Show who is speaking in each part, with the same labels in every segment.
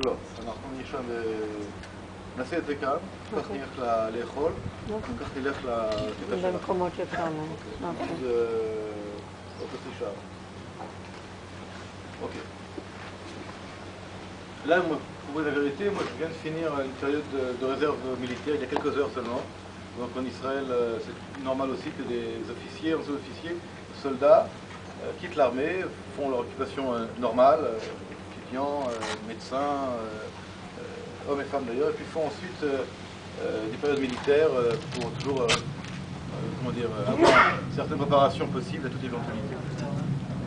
Speaker 1: לא, אנחנו נשען נעשה את זה כאן, כך נלך לאכול, כך נלך לכיתה שלך.
Speaker 2: במקומות שאפשר להם.
Speaker 1: זה עוד חצי שעה. Ok. Là, pour vous la vérité, moi je viens de finir une période de réserve militaire il y a quelques heures seulement. Donc en Israël, c'est normal aussi que des officiers, anciens officiers, soldats, quittent l'armée, font leur occupation normale, étudiants, médecins, hommes et femmes d'ailleurs, et puis font ensuite des périodes militaires pour toujours comment dire, avoir certaines préparations possibles à toute éventualité.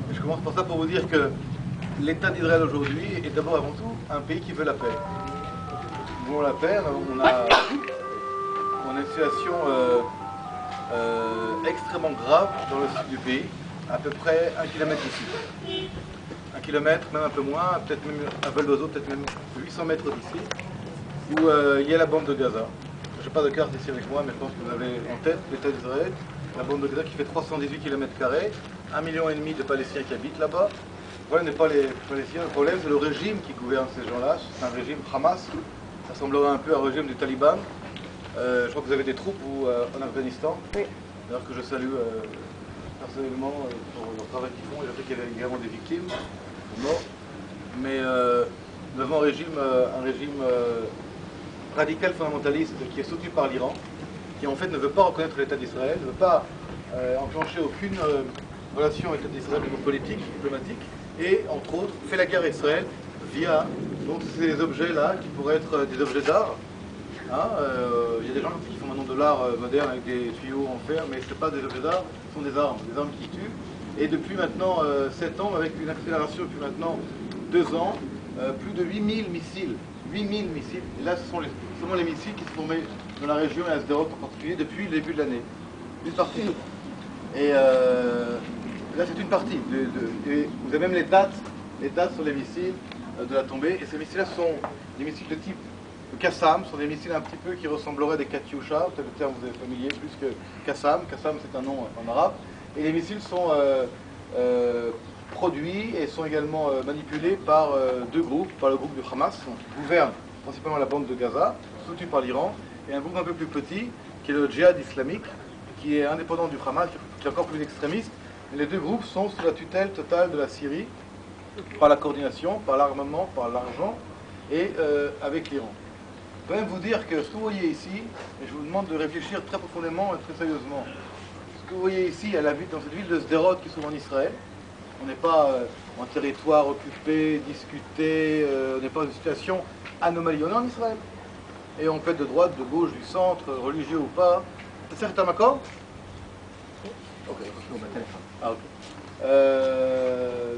Speaker 1: Et je commence par ça pour vous dire que l'État d'Israël aujourd'hui est d'abord avant tout un pays qui veut la paix. Nous voulons la paix, on a une situation extrêmement grave dans le sud du pays, à peu près 1 kilomètre d'ici. 1 kilomètre, même un peu moins, peut-être même un vol d'oiseau, peut-être même 800 mètres d'ici, où il y a la bande de Gaza. Je n'ai pas de carte ici avec moi, mais je pense que vous avez en tête l'État d'Israël, la bande de Gaza qui fait 318 km², 1,5 million de Palestiniens qui habitent là-bas. Le problème n'est pas les Palestiniens, le problème c'est le régime qui gouverne ces gens-là, c'est un régime Hamas, ça ressemblerait un peu à un régime du Taliban. Je crois que vous avez des troupes en Afghanistan,
Speaker 2: oui.
Speaker 1: D'ailleurs que je salue personnellement pour le travail qu'ils font, et je sais qu'il y a également des victimes, des morts. Mais nous avons un régime radical fondamentaliste qui est soutenu par l'Iran, qui en fait ne veut pas reconnaître l'État d'Israël, ne veut pas enclencher aucune relation avec l'État d'Israël au niveau politique, diplomatique, et entre autres fait la guerre à Israël via donc, ces objets-là qui pourraient être des objets d'art. Hein, y a des gens qui font maintenant de l'art moderne avec des tuyaux en fer, mais ce n'est pas des objets d'art, ce sont des armes qui tuent. Et depuis maintenant 7 ans, avec une accélération depuis maintenant 2 ans, plus de 8000 missiles. 8000 missiles. Et là, ce sont seulement les missiles qui se formés dans la région et à Sderot en particulier depuis le début de l'année. Une partie. Et là, c'est une partie. Et vous avez même les dates sur les missiles de la tombée. Et ces missiles-là sont des missiles de type Qassam, sont des missiles un petit peu qui ressembleraient à des Katyusha, peut-être le terme vous êtes familier, plus que Qassam. Qassam, c'est un nom en arabe. Et les missiles sont produits et sont également manipulés par 2 groupes, par le groupe du Hamas, qui gouverne principalement la bande de Gaza, soutenu par l'Iran, et un groupe un peu plus petit, qui est le djihad islamique, qui est indépendant du Hamas, qui est encore plus extrémiste. Et les 2 groupes sont sous la tutelle totale de la Syrie, par la coordination, par l'armement, par l'argent, et avec l'Iran. Je peux même vous dire que ce que vous voyez ici, et je vous demande de réfléchir très profondément et très sérieusement, ce que vous voyez ici, dans cette ville de Sderot qui se trouve en Israël, on n'est pas en territoire occupé, discuté, on n'est pas dans une situation anomalie, on est en Israël. Et on peut être de droite, de gauche, du centre, religieux ou pas. C'est certain, d'accord? Ok. Ah, ok.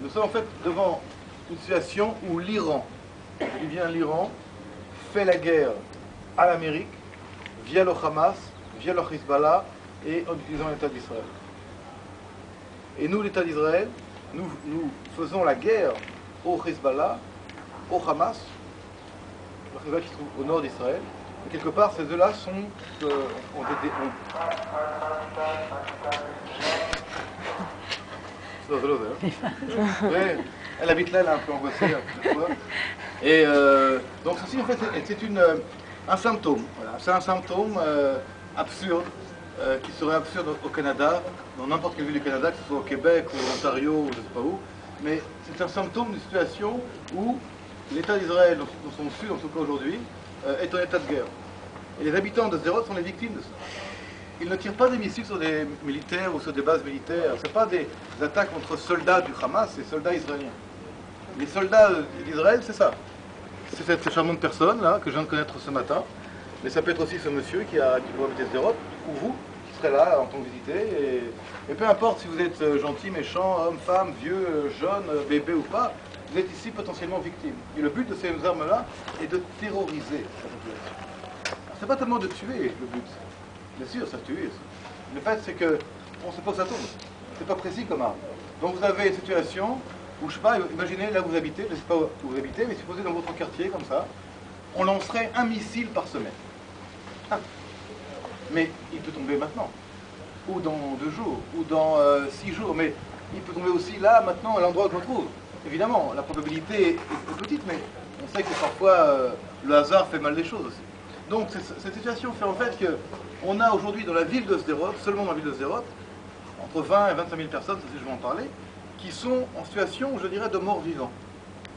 Speaker 1: Nous sommes en fait devant une situation où l'Iran, d'où vient l'Iran, fait la guerre à l'Amérique via le Hamas, via le Hezbollah et en utilisant l'État d'Israël. Et nous, l'État d'Israël, nous faisons la guerre au Hezbollah, au Hamas, le Hezbollah qui se trouve au nord d'Israël. Et quelque part, ces deux-là ont été... Elle habite là, elle est un peu angoissée. Et donc ceci, en fait, c'est un symptôme. Voilà. C'est un symptôme absurde, qui serait absurde au Canada, dans n'importe quelle ville du Canada, que ce soit au Québec ou en Ontario ou je ne sais pas où. Mais c'est un symptôme d'une situation où l'État d'Israël, dans son sud, en tout cas aujourd'hui, est en état de guerre. Et les habitants de Sderot sont les victimes de ça. Ils ne tirent pas des missiles sur des militaires ou sur des bases militaires. Ce n'est pas des attaques contre soldats du Hamas, c'est soldats israéliens. Les soldats d'Israël, c'est ça. C'est cette charmante personne là que je viens de connaître ce matin. Mais ça peut être aussi ce monsieur qui pourrait habiter Sderot, ou vous, qui serez là en tant que visité. Et peu importe si vous êtes gentil, méchant, homme, femme, vieux, jeune, bébé ou pas, vous êtes ici potentiellement victime. Et le but de ces armes-là est de terroriser la population. C'est pas tellement de tuer le but. Bien sûr, ça tue. Le fait, c'est que on sait pas où ça tombe. C'est pas précis comme arme. Donc vous avez une situation où, je sais pas, imaginez là où vous habitez, je ne sais pas où vous habitez, mais supposez dans votre quartier, comme ça, on lancerait un missile par semaine. Mais il peut tomber maintenant, ou dans 2 jours, ou dans 6 jours, mais il peut tomber aussi là, maintenant, à l'endroit où on se trouve. Évidemment, la probabilité est petite, mais on On sait que parfois le hasard fait mal les choses aussi. Donc cette situation fait en fait qu'on a aujourd'hui dans la ville de Sderot, seulement dans la ville de Sderot, entre 20 et 25 000 personnes, ça c'est je vais en parler, qui sont en situation, je dirais, de mort vivant.